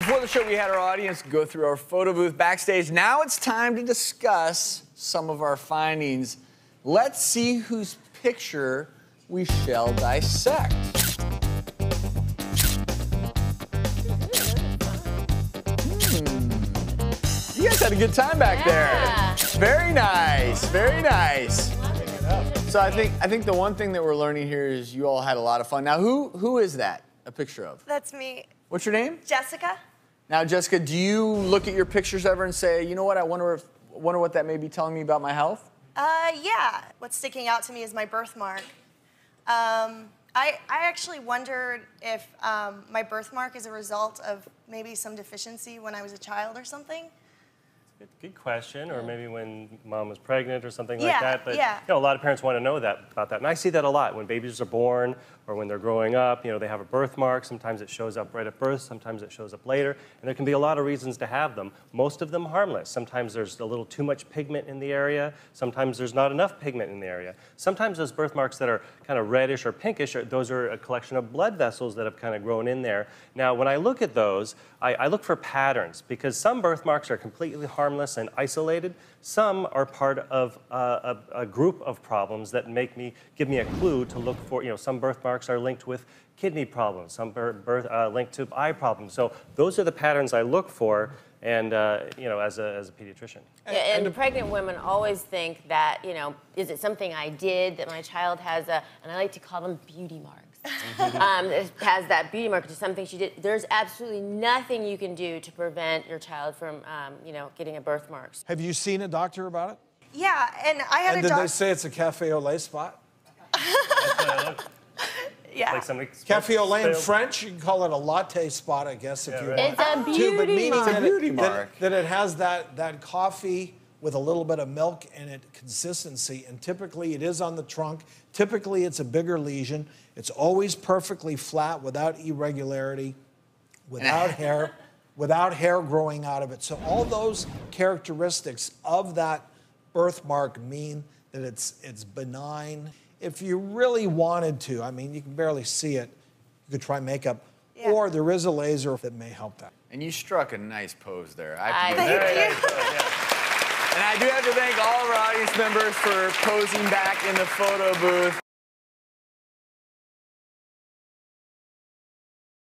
Before the show, we had our audience go through our photo booth backstage. Now it's time to discuss some of our findings. Let's see whose picture we shall dissect. You guys had a good time back there. Very nice, very nice. So I think the one thing that we're learning here is you all had a lot of fun. Now, who is that a picture of? That's me. What's your name? Jessica. Now, Jessica, do you look at your pictures ever and say, you know what, I wonder what that may be telling me about my health? Yeah. What's sticking out to me is my birthmark. I actually wondered if my birthmark is a result of maybe some deficiency when I was a child or something. Good question, or maybe when mom was pregnant or something like that. But you know, a lot of parents want to know about that, and I see that a lot when babies are born or when they're growing up. You know, they have a birthmark. Sometimes it shows up right at birth. Sometimes it shows up later, and there can be a lot of reasons to have them. Most of them harmless. Sometimes there's a little too much pigment in the area. Sometimes there's not enough pigment in the area. Sometimes those birthmarks that are kind of reddish or pinkish, those are a collection of blood vessels that have kind of grown in there. Now, when I look at those, I look for patterns, because some birthmarks are completely harmless and isolated. Some are part of a group of problems that give me a clue to look for. You know, some birthmarks are linked with kidney problems, some linked to eye problems. So those are the patterns I look for, and you know, as a pediatrician. Yeah, and pregnant women always think that, you know, is it something I did that my child has and I like to call them beauty marks. It has that beauty mark, which is something she did. There's absolutely nothing you can do to prevent your child from, you know, getting a birthmark. Have you seen a doctor about it? Yeah, and I had and did they say it's a cafe au lait spot? Yeah. Like cafe au lait in French, you can call it a latte spot, I guess, if you want. It's a beauty mark. It's a beauty mark. That it has that coffee with a little bit of milk in it consistency, and typically it is on the trunk. Typically it's a bigger lesion. It's always perfectly flat, without irregularity, without hair growing out of it. So all those characteristics of that birthmark mean that it's benign. If you really wanted to, I mean, you can barely see it, you could try makeup, or there is a laser that may help that. And you struck a nice pose there. Thank you. And I do have to thank all of our audience members for posing back in the photo booth.